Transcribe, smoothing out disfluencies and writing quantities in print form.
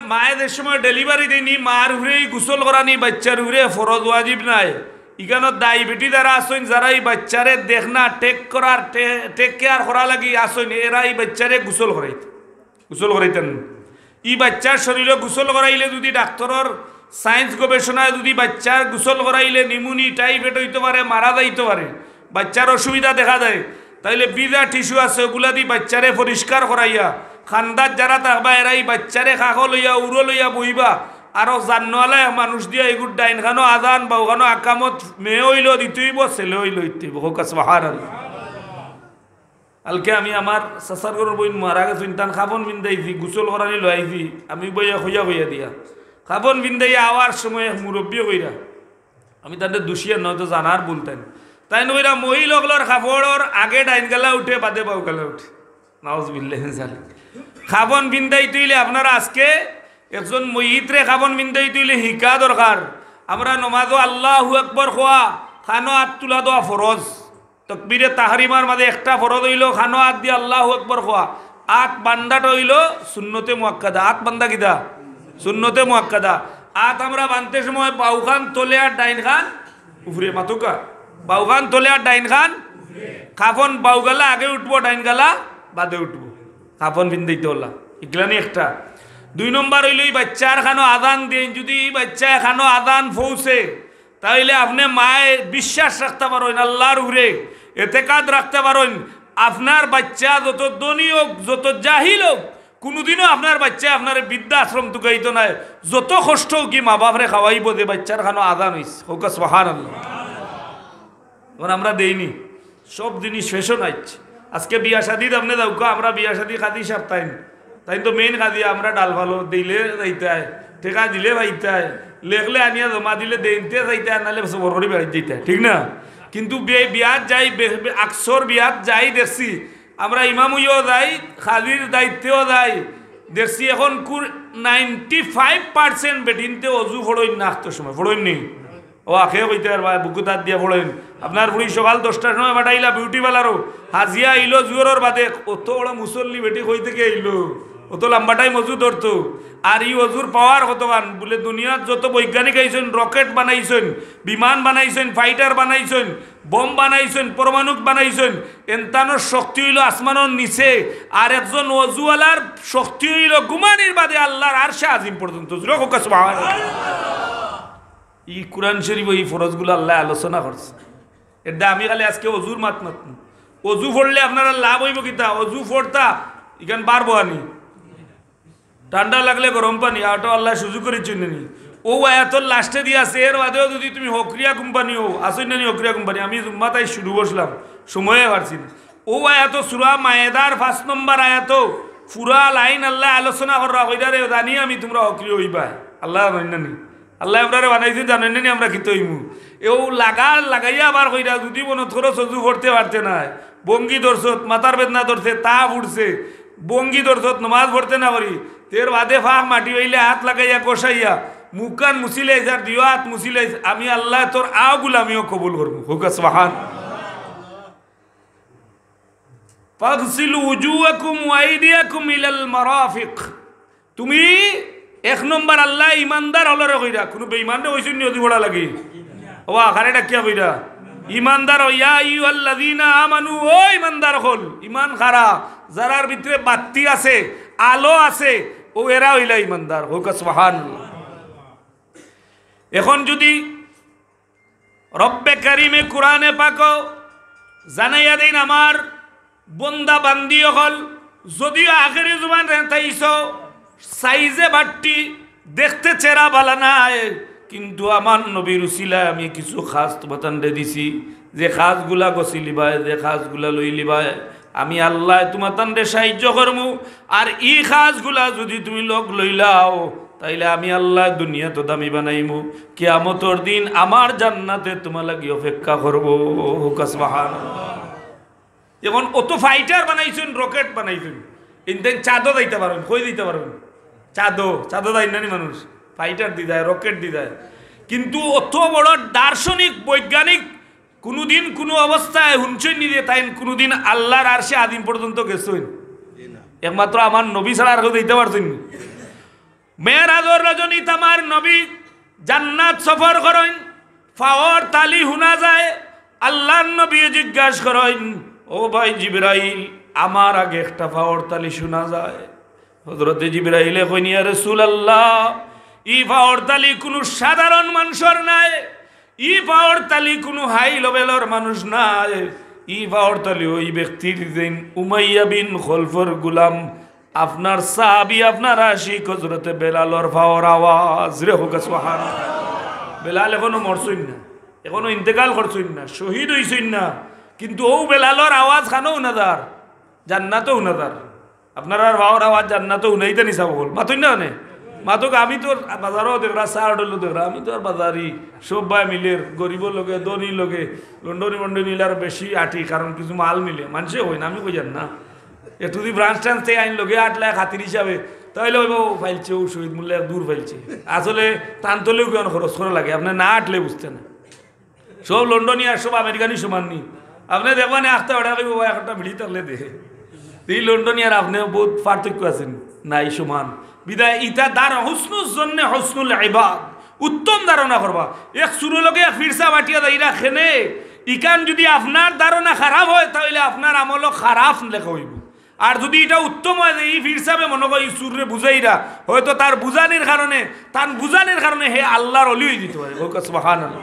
মায়েদের সময় ডেলিভারি দেয়নি মার হুরেই গোসল করানি বাচ্চার হুরে ফরজ ওয়াজিব নাই ইখানো ডায়াবেটি যারা আসেন যারা এই বাচ্চারে দেখনা টেক কেয়ার করা লাগি আসেন এরা এই বাচ্চারে গোসল করাইতেন ই বাচ্চার শরীরে গোসল করাইলে যদি ডাক্তারের সায়েন্স গবেষণায় যদি বাচ্চার গোসল করাইলে নিমুনি টাইফয়েড হইতে পারে মারা যাইতে পারে বাচ্চার অসুবিধা দেখা যায় তাইলে বিজা টিস্যু আছে ওগুলা দিয়ে বাচ্চারে পরিষ্কার করাইয়া খান্দার যারা থাকবা এরা এই বাচ্চারে খাখ লইয়া উড়ো লইয়া বইবা আরো জানওয়ালা মানুষ দিয়া এগুর ডাইন খানো আজান বা ওখানো আকামত মেয়ে হইল দিতেইব ছেলে হইল ইতিব হোক সুবহানাল্লাহ আলকে আমি আমার সাসার ঘরের বইন মারা গেছেন তান খাবন বিন্দাইছি গোসল করানি লইছি আমি বইয়া হইয়া দিয়া খাবন বিন্দাইয়া আওয়ার সময় মুরব্বী কইরা আমি তাদের দুষিয়া নয়তো জানার বলতেন তাই নইরা মহিলাগুলোর খাবড়র আগে ডাইন গালা উঠে বাদে বাউ গালা উঠে নাউজুবিল্লাহ জালিক খাবন বিন্দাই তুইলে আপনারা আজকে একজন মহিতরে খাবন বিন্দাই তুইলে হিকা দরকার আমরা নমাজো আল্লাহু আকবার খোয়া খানো হাত তুলা দেওয়া ফরজ তকবীরে তাহরিমার মাঝে একটা ফরজ হইল খানো হাত দিয়ে আল্লাহু আকবার খোয়া আত বান্দাটা হইল সুন্নতে মুআক্কাদা আত বান্দা কিদা সুন্নতে মুআক্কাদা আত আমরা বানতে সময় বাউখান তোলে আর ডাইন খান উপরে মাতুকা বাউখান তোলে আর ডাইন খান খাফন বাউগালা আগে উঠবো ডাইন গালা বাদে উঠবো খাফন বিন্দাইতে হল্লা এগুলানি একটা 2 নম্বর হইল এই বাচ্চার খানো আদান দেন যদি বাচ্চা খানো আদান পৌঁছে তাইলে আপনি মায়ে বিশ্বাস রাখতে পারেন আল্লাহর উপরে এতেকাদ রাখতে পারেন আপনার বাচ্চা যত ধনী হোক যত জাহিল হোক কোনোদিনও আপনার বাচ্চা আপনার বৃদ্ধাশ্রম তুকাইতো নাই যত কষ্ট হোক কি মা বাপরে খাওয়াইব যে বাচ্চার খানো আদান হইছে হোক সুবহানাল্লাহ এখন আমরা দেইনি সব জিনিস ফ্যাশন আইছে আজকে বিয়া শাদিত আপনি যাও আমরা বিয়া শাদি খাদি সাপ তাই তো মেইন খাদি আমরা ডাল ভালো দিলে যাইতে হয় ঠেকা দিলে ভাইতে হয় লেখলে আনিয়া জমা দিলে দেনতে যাইতে হয় নাহলে বরবরি বেড়াই যেতে হয় ঠিক না কিন্তু বিয়াত যাই আকসর বিয়াত যাই দেখছি আমরা ইমামুইও যাই খাদির দায়িত্বেও যাই দেখছি এখন 95% বেটিনতে অজু ফড়ইন না আসতে সময় ফড়ইন নেই ও আখে কইতে আর ভাই বুকু তার দিয়া ফড়ইন আপনার বুড়ি সকাল 10টার সময় বাটাইলা বিউটি পার্লারও হাজিয়া আইলো জুয়োর বাদে অত বড় মুসল্লি বেটি কই থেকে আইলো অত লম্বাটাই মজু ধরতো আর ই অজুর পাওয়ার কতগান বলে দুনিয়ার যত বৈজ্ঞানিক আইছেন রকেট বানাইছেন বিমান বানাইছেন ফাইটার বানাইছেন বম বানাইছেন পরমাণুক বানাইছেন এনতানোর শক্তি হইল আসমানোর নিচে আর একজন অজুওয়ালার শক্তি হইল গুমানির বাদে আল্লাহর আরশে আজিম পর্যন্ত ই কুরআন শরীফ এই ফরজগুলো আল্লাহ আলোচনা করছে এটা আমি খালি আজকে অজুর মাত অজু পড়লে আপনারা লাভ হইব কিতা অজু পড়তা ইখান পারবো আনি ঠান্ডা লাগলে গরম পানি আটো আল্লাহ সুযোগ করে চিনি ও আয়াতর লাস্টে দিয়ে আছে এর বাদেও যদি তুমি হকরিয়া কোম্পানি হো আসই না হকরিয়া কোম্পানি আমি জুম্মাতাই শুরু বসলাম সময়ে পারছি না ও আয়াত সূরা মায়েদার 5 নম্বর আয়াত পুরা লাইন আল্লাহ আলোচনা করা হইদারে জানি আমি তোমরা হকরি হইবা আল্লাহ জানেন আল্লাহ আপনারা বানাইছে জানেন নি আমরা কি তৈমু এও লাগাইয়া আবার কইরা যদি মনে থরো সজু করতে পারতে না বঙ্গি দর্শত মাথার বেদনা ধরছে তা উঠছে বঙ্গি দর্শত নমাজ পড়তে না পারি তের বাদে ফাঁক মাটি হইলে হাত লাগাইয়া কষাইয়া মুখান মুছিলে যার দিও হাত মুছিলে আমি আল্লাহ তোর আগুলো আমিও কবুল করবো হোক সুবহান ফাগসিলু উজুহাকুম ওয়া আইদিয়াকুম ইলাল মারাফিক তুমি এক নম্বর আল্লাহ ইমানদার হলরে কইরা কোনো বেঈমানরে কইছেন নি অজি বড়া লাগি ওয়া আখারে ডাকিয়া কইরা ইমানদার ইয়া আইয়ুহাল্লাযীনা আমানু ও ইমানদার হল ইমান খারা যারার ভিতরে বাতি আছে আলো আছে ও এরা হইলা ইমানদার হোক সুবহানাল্লাহ এখন যদি রব্বে কারিমে কোরআনে পাক জানাইয়া দেন আমার বন্দা বান্দি হল যদিও আখেরি জুবান রেতাইছ সাইজে বাট্টি দেখতে চেহারা ভালো নাই কিন্তু আমার নবীর উসিলায় আমি কিছু খাস তোমাদের দিছি যে খাসগুলা গছি লিবায় যে খাসগুলা লই লিবায় আমি আল্লাহ তোমাদের সাহায্য করবো আর ই খাসগুলা যদি তুমি লোক লইলাও তাইলে আমি আল্লাহ দুনিয়া তো দামি বানাইমু কিয়ামতের দিন আমার জান্নাতে তোমার লাগি অপেক্ষা করবো সুবহানাল্লাহ এখন অত ফাইটার বানাইছেন রকেট বানাইছেন ইনতেন চাঁদও দিতে পারবেন কই দিতে পারবেন চাঁদও দেয় না মানুষ ফাইটার দি দেয় রকেট দি দেয় কিন্তু অত বড় দার্শনিক বৈজ্ঞানিক কোনোদিন কোনো অবস্থায় হুনছেন নিয়ে তাই কোনোদিন আল্লাহর আরশে আদিম পর্যন্ত গেছেন একমাত্র আমার নবী ছাড়া আর কেউ দিতে পারছেন মেয়ের মেরাজর রজনী তামার নবী জান্নাত সফর করেন, ফাওয়ার তালি শুনা যায়। আল্লাহর নবী জিজ্ঞাসা করেন, ও ভাই জিবরাইল, আমার আগে একটা ফাওয়ার তালি শোনা যায়। হযরতে জিবরাইলে কইন, ইয়া রাসূলুল্লাহ, ই ফাওয়ার তালি কোনো সাধারণ মানুষের নাই, ই পাওয়ার তালি কোনো হাই লেভেলের মানুষ নাই, ই পাওয়ার তালি ওই ব্যক্তির দিন উমাইয়া বিন খলফর গুলাম, আপনার সাহাবী, আপনার আশিক হযরতে বেলালর পাওয়ার আওয়াজ রে হোক সুবহানাল্লাহ। বেলাল এখনো মরছইন না, এখনো ইন্তেকাল করছইন না, শহীদ হইছইন না, কিন্তু ও বেলালর আওয়াজ খানো উনাদার, জান্নাতও উনাদার। আপনার আর পাওয়ার আওয়াজ জান্নাতও উনাইতে নিসা বল মাতই না নে মাতক। আমি তো বাজারও দেখরা, চার ডলো দেখরা, আমি তো আর বাজারি সব ভাই মিলের গরিবর লোকে ধনী লোকে লন্ডনী মন্ডনী আর বেশি আটি, কারণ কিছু মাল মিলে মানুষে হই না, আমি কই যান না। একটু যদি ব্রাঞ্চ ট্রান্স থেকে আইন লোকে 8 লাখ হাতির হিসাবে, তাহলে ওই বাবু ফাইলছে, ও শহীদ মূল্য দূর ফাইলছে। আসলে টানতলেও কেন খরচ করা লাগে, আপনার না আটলে বুঝতে না। সব লন্ডনী আর সব আমেরিকানি সমান নি। আপনি দেখবেন আখতে ওটা বাবা একটা ভিড়ি থাকলে দেখে এই লন্ডনী আর আপনি বহুত পার্থক্য আছেন নাই সমান। বিদায় ইটা দার হুসনুর জন্য হসনুল ইবাদ, উত্তম ধারণা করবা। এক সুরলোকে এক ফিরসা বাটিয়া দেয় ইরা খেনে, ইকান যদি আপনার ধারণা খারাপ হয় তাহলে আপনার আমলও খারাপ লেখা হইব। আর যদি এটা উত্তম হয় যে এই ফিরসাবে মনে করি সুরে বুঝাইরা, হয়তো তার বুঝানির কারণে হে আল্লাহর অলি হয়ে যেতে পারে। সুবহানাল্লাহ।